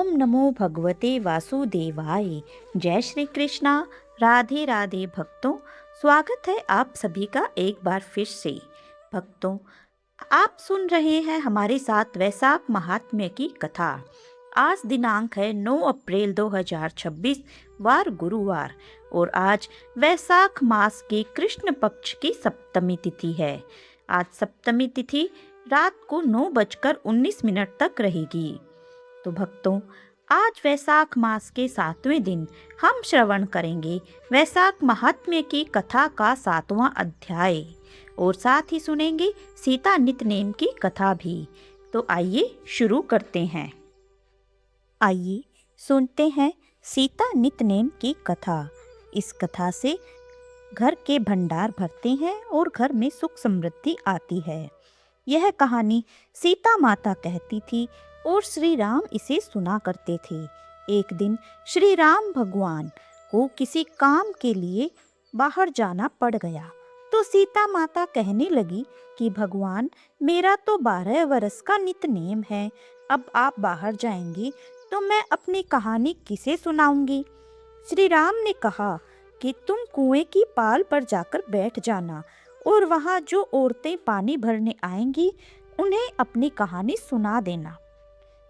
ओम नमो भगवते वासुदेवाय। जय श्री कृष्णा। राधे राधे भक्तों, स्वागत है आप सभी का एक बार फिर से। भक्तों, आप सुन रहे हैं हमारे साथ वैशाख महात्म्य की कथा। आज दिनांक है 9 अप्रैल 2026, वार गुरुवार, और आज वैशाख मास के कृष्ण पक्ष की सप्तमी तिथि है। आज सप्तमी तिथि रात को 9:19 तक रहेगी। तो भक्तों, आज वैशाख मास के 7वें दिन हम श्रवण करेंगे वैशाख महात्म्य की कथा का 7वां अध्याय, और साथ ही सुनेंगे सीता नितनेम की कथा भी। तो आइए शुरू करते हैं। आइए सुनते हैं सीता नितनेम की कथा। इस कथा से घर के भंडार भरते हैं और घर में सुख समृद्धि आती है। यह कहानी सीता माता कहती थी और श्री राम इसे सुना करते थे। एक दिन श्री राम भगवान को किसी काम के लिए बाहर जाना पड़ गया, तो सीता माता कहने लगी कि भगवान, मेरा तो 12 वर्ष का नितनेम है, अब आप बाहर जाएंगी तो मैं अपनी कहानी किसे सुनाऊंगी। श्री राम ने कहा कि तुम कुएं की पाल पर जाकर बैठ जाना और वहाँ जो औरतें पानी भरने आएंगी उन्हें अपनी कहानी सुना देना।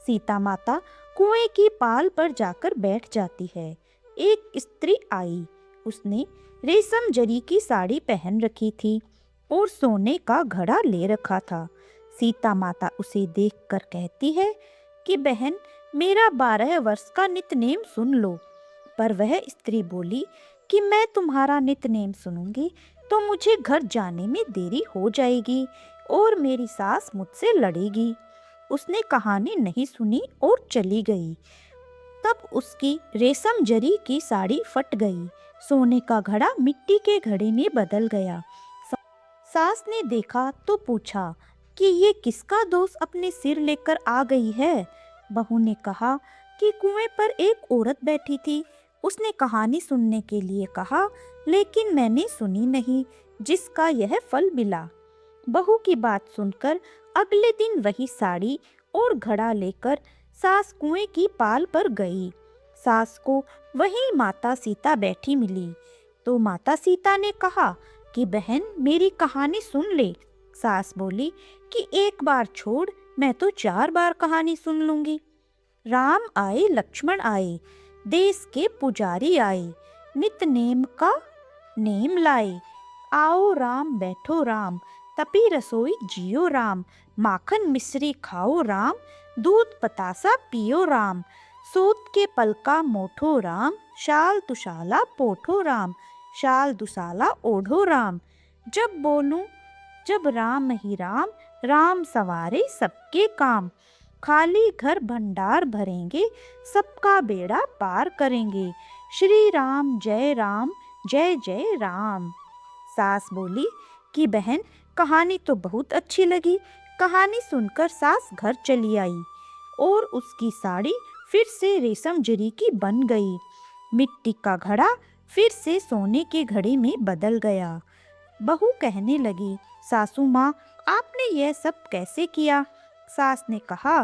सीता माता कुएं की पाल पर जाकर बैठ जाती है। एक स्त्री आई। उसने रेशम जरी की साड़ी पहन रखी थी और सोने का घड़ा ले रखा था। सीता माता उसे देखकर कहती है कि बहन, मेरा 12 वर्ष का नितनेम सुन लो। पर वह स्त्री बोली कि मैं तुम्हारा नितनेम सुनूंगी तो मुझे घर जाने में देरी हो जाएगी और मेरी सास मुझसे लड़ेगी। उसने कहानी नहीं सुनी और चली गई। तब उसकी रेशम जरी की साड़ी फट गई, सोने का घड़ा मिट्टी के घड़े में बदल गया। सास ने देखा तो पूछा कि ये किसका दोष अपने सिर लेकर आ गई है। बहू ने कहा कि कुएं पर एक औरत बैठी थी, उसने कहानी सुनने के लिए कहा, लेकिन मैंने सुनी नहीं, जिसका यह फल मिला। बहू की बात सुनकर अगले दिन वही साड़ी और घड़ा लेकर सास कुएं की पाल पर गई। सास को वही माता सीता बैठी मिली, तो माता सीता ने कहा कि बहन, मेरी कहानी सुन ले। सास बोली कि एक बार छोड़, मैं तो 4 बार कहानी सुन लूंगी। राम आए, लक्ष्मण आए, देश के पुजारी आए, नितनेम का नेम लाए। आओ राम, बैठो राम, तपी रसोई जियो राम, माखन मिश्री खाओ राम, दूध बतासा पियो राम, सूत के पलका मोठो राम, शाल दुशाला पोठो राम, शाल दुशाला ओढ़ो राम। जब बोलूं जब राम ही राम, राम सवारे सबके काम, खाली घर भंडार भरेंगे, सबका बेड़ा पार करेंगे। श्री राम जय राम, जय जय राम। सास बोली कि बहन, कहानी तो बहुत अच्छी लगी। कहानी सुनकर सास घर चली आई और उसकी साड़ी फिर से रेशम जरी की बन गई। मिट्टी का घड़ा फिर से सोने के घड़े में बदल गया। बहू कहने लगी, सासू माँ, आपने यह सब कैसे किया। सास ने कहा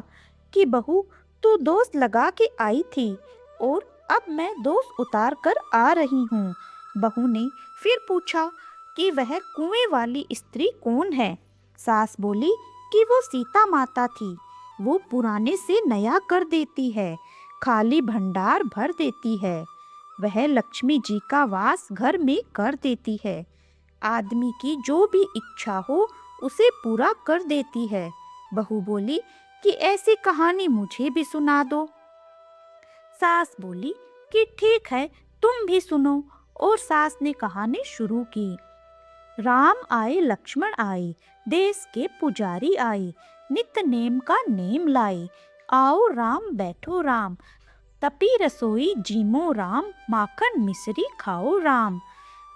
कि बहू, तू दोष लगा के आई थी और अब मैं दोष उतार कर आ रही हूँ। बहू ने फिर पूछा कि वह कुएं वाली स्त्री कौन है। सास बोली कि वो सीता माता थी, वो पुराने से नया कर देती है, खाली भंडार भर देती है, वह लक्ष्मी जी का वास घर में कर देती है, आदमी की जो भी इच्छा हो उसे पूरा कर देती है। बहू बोली कि ऐसी कहानी मुझे भी सुना दो। सास बोली कि ठीक है, तुम भी सुनो, और सास ने कहानी शुरू की। राम आए, लक्ष्मण आए, देश के पुजारी आए, नितनेम का नेम लाए। आओ राम, बैठो राम, तपी रसोई जीमो राम, माखन मिश्री खाओ राम,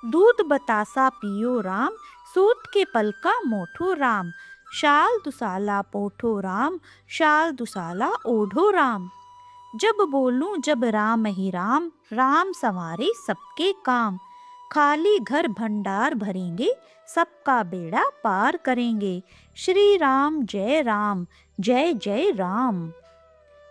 दूध बतासा पियो राम, सूत के पलका मोठो राम, शाल दुसाला पोठो राम, शाल दुसाला ओढ़ो राम। जब बोलूं जब राम ही राम, राम संवारे सबके काम, खाली घर भंडार भरेंगे, सबका बेड़ा पार करेंगे। श्री राम जय राम, जय जय राम।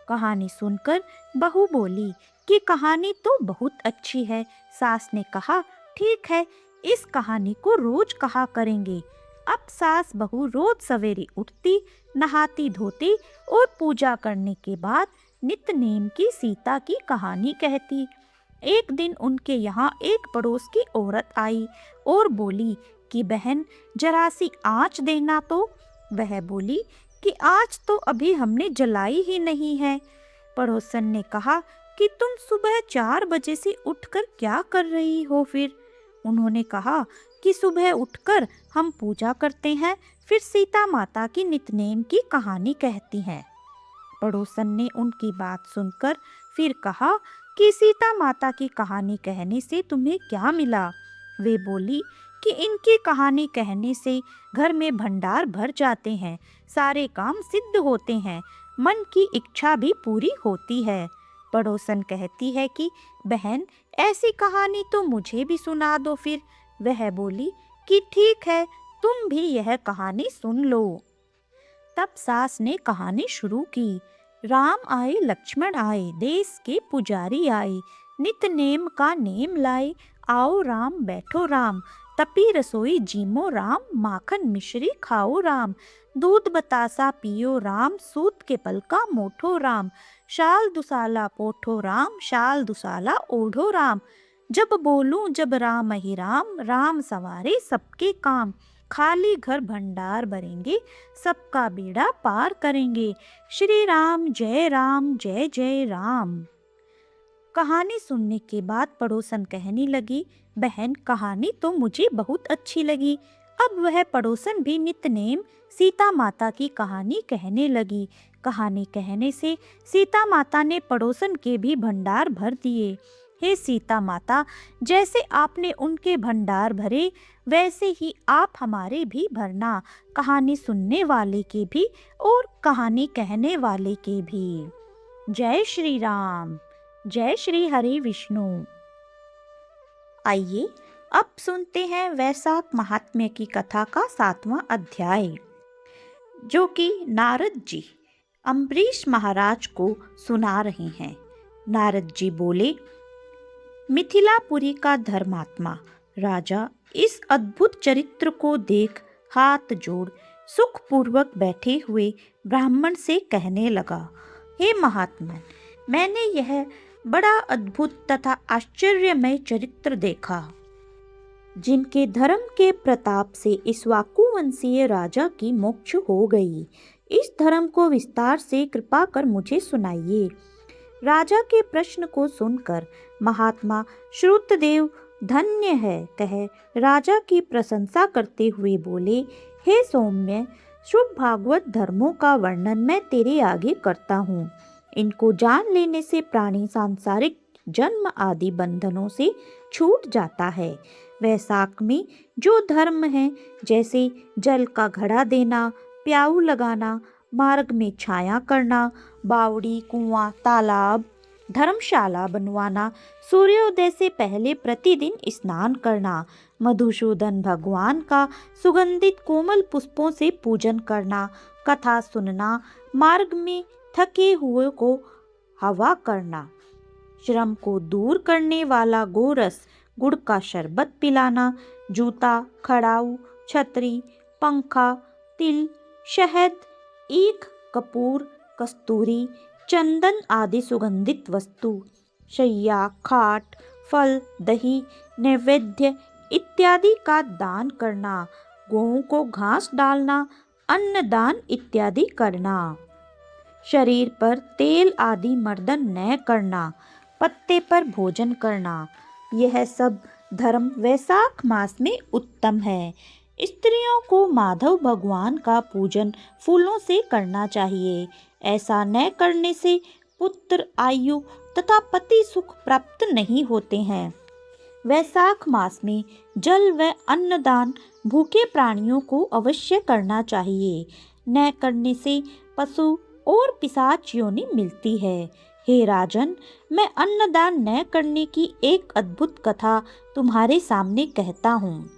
कहानी सुनकर बहू बोली कि कहानी तो बहुत अच्छी है। सास ने कहा, ठीक है, इस कहानी को रोज कहा करेंगे। अब सास बहू रोज सवेरे उठती, नहाती धोती और पूजा करने के बाद नित्य नेम की सीता की कहानी कहती। एक दिन उनके यहाँ एक पड़ोस की औरत आई और बोली कि बहन, जरा सी आँच देना तो। वह बोली कि आँच तो अभी हमने जलाई ही नहीं है। पड़ोसन ने कहा कि तुम सुबह 4 बजे से उठकर क्या कर रही हो फिर? उन्होंने कहा कि सुबह उठकर हम पूजा करते हैं, फिर सीता माता की नित्यनेम की कहानी कहती हैं। पड़ोसन ने उनकी बात सुनकर फिर कहा कि सीता माता की कहानी कहने से तुम्हें क्या मिला? वे बोली कि इनकी कहानी कहने से घर में भंडार भर जाते हैं, सारे काम सिद्ध होते हैं, मन की इच्छा भी पूरी होती है। पड़ोसन कहती है कि बहन, ऐसी कहानी तो मुझे भी सुना दो फिर। वह बोली कि ठीक है, तुम भी यह कहानी सुन लो। तब सास ने कहानी शुरू की। राम आए लक्ष्मण आए, देश के पुजारी आए, नित नेम का नेम लाए, आओ राम बैठो राम, तपी रसोई जीमो राम, माखन मिश्री खाओ राम, दूध बतासा पियो राम, सूत के पल का मोठो राम, शाल दुसाला पोठो राम, शाल दुसाला ओढ़ो राम, जब बोलूं जब राम ही राम, राम सवारे सबके काम, खाली घर भंडार भरेंगे, सबका बेड़ा पार करेंगे, श्री राम जय जय राम। कहानी सुनने के बाद पड़ोसन कहने लगी, बहन, कहानी तो मुझे बहुत अच्छी लगी। अब वह पड़ोसन भी नित्यनेम सीता माता की कहानी कहने लगी। कहानी कहने से सीता माता ने पड़ोसन के भी भंडार भर दिए। हे सीता माता, जैसे आपने उनके भंडार भरे, वैसे ही आप हमारे भी भरना, कहानी सुनने वाले के भी और कहानी कहने वाले के भी। जय श्री राम, जय श्री हरि विष्णु। आइए अब सुनते हैं वैशाख महात्म्य की कथा का 7वां अध्याय, जो कि नारद जी अम्बरीश महाराज को सुना रहे हैं। नारद जी बोले, मिथिलापुरी का धर्मात्मा राजा इस अद्भुत चरित्र को देख हाथ जोड़ सुखपूर्वक बैठे हुए ब्राह्मण से कहने लगा, हे महात्मन, मैंने यह बड़ा अद्भुत तथा आश्चर्यमय चरित्र देखा, जिनके धर्म के प्रताप से इक्ष्वाकु वंशीय राजा की मोक्ष हो गई। इस धर्म को विस्तार से कृपा कर मुझे सुनाइए। राजा के प्रश्न को सुनकर महात्मा श्रुतदेव धन्य है कह राजा की प्रशंसा करते हुए बोले, हे सौम्य, शुभ भागवत धर्मों का वर्णन मैं तेरे आगे करता हूँ। इनको जान लेने से प्राणी सांसारिक जन्म आदि बंधनों से छूट जाता है। वैशाख में जो धर्म है, जैसे जल का घड़ा देना, प्याऊ लगाना, मार्ग में छाया करना, बावड़ी, कुआं, तालाब, धर्मशाला बनवाना, सूर्योदय से पहले प्रतिदिन स्नान करना, मधुसूदन भगवान का सुगंधित कोमल पुष्पों से पूजन करना, कथा सुनना, मार्ग में थके हुए को हवा करना, श्रम को दूर करने वाला गोरस, गुड़ का शरबत पिलाना, जूता, खड़ाऊ, छतरी, पंखा, तिल, शहद, ईख, कपूर, कस्तूरी, चंदन आदि सुगंधित वस्तु, शैया, खाट, फल, दही, नैवेद्य इत्यादि का दान करना, गौओं को घास डालना, अन्नदान इत्यादि करना, शरीर पर तेल आदि मर्दन न करना, पत्ते पर भोजन करना, यह सब धर्म वैशाख मास में उत्तम है। स्त्रियों को माधव भगवान का पूजन फूलों से करना चाहिए। ऐसा न करने से पुत्र, आयु तथा पति सुख प्राप्त नहीं होते हैं। वैशाख मास में जल व अन्नदान भूखे प्राणियों को अवश्य करना चाहिए। न करने से पशु और पिशाच योनि मिलती है। हे राजन, मैं अन्नदान न करने की एक अद्भुत कथा तुम्हारे सामने कहता हूँ।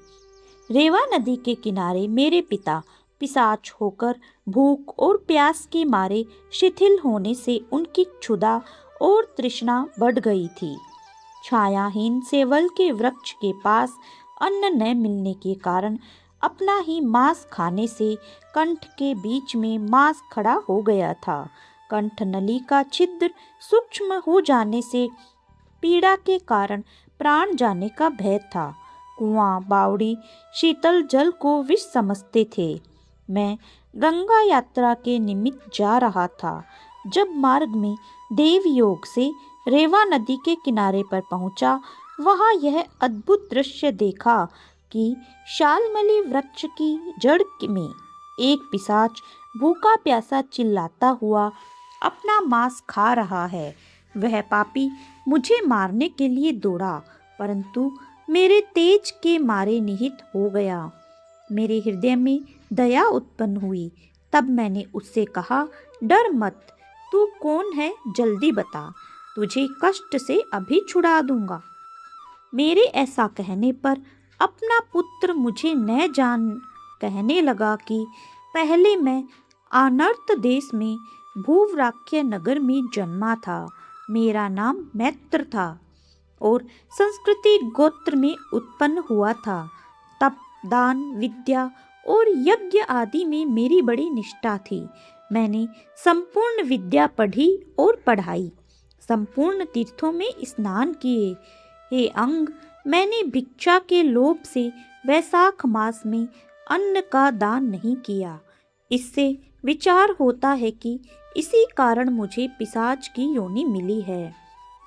रेवा नदी के किनारे मेरे पिता पिशाच होकर भूख और प्यास के मारे शिथिल होने से उनकी क्षुधा और तृष्णा बढ़ गई थी। छायाहीन सेवल के वृक्ष के पास अन्न न मिलने के कारण अपना ही मांस खाने से कंठ के बीच में मांस खड़ा हो गया था। कंठ नली का छिद्र सूक्ष्म हो जाने से पीड़ा के कारण प्राण जाने का भय था। कुआं बावड़ी शीतल जल को विष समझते थे। मैं गंगा यात्रा के निमित्त जा रहा था। जब मार्ग में देवयोग से रेवा नदी के किनारे पर पहुंचा, वहां यह अद्भुत दृश्य देखा कि शालमली वृक्ष की जड़ में एक पिशाच भूखा प्यासा चिल्लाता हुआ अपना मांस खा रहा है। वह पापी मुझे मारने के लिए दौड़ा, परंतु मेरे तेज के मारे निहित हो गया। मेरे हृदय में दया उत्पन्न हुई। तब मैंने उससे कहा, डर मत, तू कौन है, जल्दी बता, तुझे कष्ट से अभी छुड़ा दूंगा। मेरे ऐसा कहने पर अपना पुत्र मुझे न जान कहने लगा कि पहले मैं अनर्त देश में भूव्राक्य नगर में जन्मा था। मेरा नाम मैत्र था और संस्कृति गोत्र में उत्पन्न हुआ था। तप दान विद्या और यज्ञ आदि में मेरी बड़ी निष्ठा थी। मैंने संपूर्ण विद्या पढ़ी और पढ़ाई, संपूर्ण तीर्थों में स्नान किए। हे अंग, मैंने भिक्षा के लोभ से वैशाख मास में अन्न का दान नहीं किया। इससे विचार होता है कि इसी कारण मुझे पिशाच की योनि मिली है।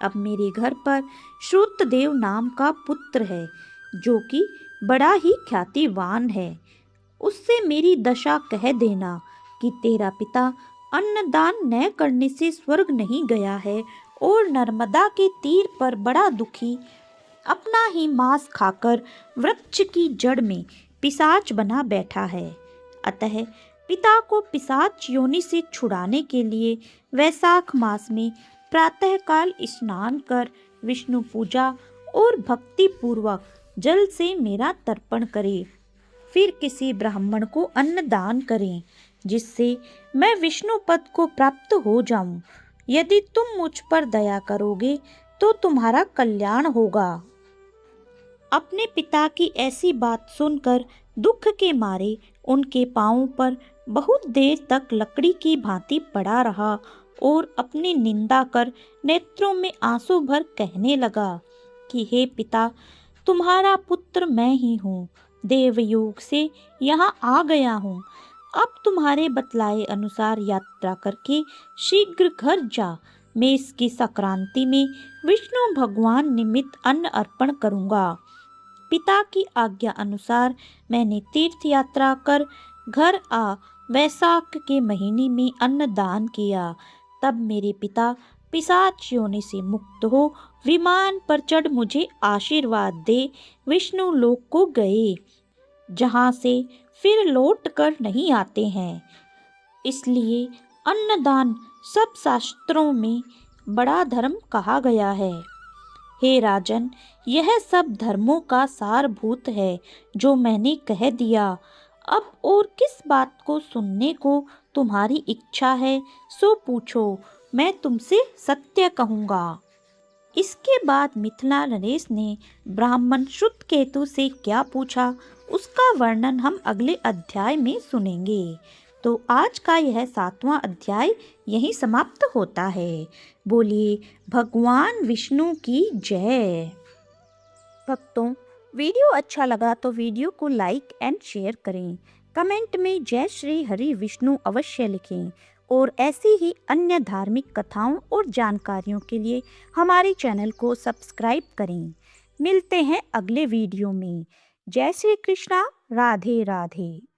अब मेरे घर पर श्रुतदेव नाम का पुत्र है, जो कि बड़ा ही ख्यातिवान है। उससे मेरी दशा कह देना कि तेरा पिता अन्नदान न करने से स्वर्ग नहीं गया है और नर्मदा के तीर पर बड़ा दुखी अपना ही मांस खाकर वृक्ष की जड़ में पिशाच बना बैठा है। अतः पिता को पिशाच योनि से छुड़ाने के लिए वैशाख मास में प्रातःकाल स्नान कर विष्णु पूजा और भक्ति पूर्वक जल से मेरा तर्पण करें। फिर किसी ब्राह्मण को अन्न दान करें, जिससे मैं विष्णु पद को प्राप्त हो जाऊं। यदि तुम मुझ पर दया करोगे तो तुम्हारा कल्याण होगा। अपने पिता की ऐसी बात सुनकर दुख के मारे उनके पांवों पर बहुत देर तक लकड़ी की भांति पड़ा रहा और अपनी निंदा कर नेत्रों में आंसू भर कहने लगा कि हे पिता, तुम्हारा पुत्र मैं ही हूँ। देवयोग से यहाँ आ गया हूँ। अब तुम्हारे बतलाए अनुसार यात्रा करके शीघ्र घर जा। मैं इसकी संक्रांति में विष्णु भगवान निमित्त अन्न अर्पण करूँगा। पिता की आज्ञा अनुसार मैंने तीर्थ यात्रा कर घर आ वैशाख के महीने में अन्न दान किया। तब मेरे पिता पिशाच योनि से मुक्त हो विमान पर चढ़ मुझे आशीर्वाद दे विष्णु लोक को गए, जहाँ से फिर लौट कर नहीं आते हैं। इसलिए अन्नदान सब शास्त्रों में बड़ा धर्म कहा गया है। हे राजन, यह सब धर्मों का सारभूत है जो मैंने कह दिया। अब और किस बात को सुनने को तुम्हारी इच्छा है सो पूछो, मैं तुमसे सत्य कहूँगा। इसके बाद मिथिला नरेश ने ब्राह्मण श्रुतकेतु से क्या पूछा, उसका वर्णन हम अगले अध्याय में सुनेंगे। तो आज का यह 7वां अध्याय यहीं समाप्त होता है। बोलिए भगवान विष्णु की जय। भक्तों, वीडियो अच्छा लगा तो वीडियो को लाइक एंड शेयर करें। कमेंट में जय श्री हरि विष्णु अवश्य लिखें और ऐसी ही अन्य धार्मिक कथाओं और जानकारियों के लिए हमारे चैनल को सब्सक्राइब करें। मिलते हैं अगले वीडियो में। जय श्री कृष्णा, राधे राधे।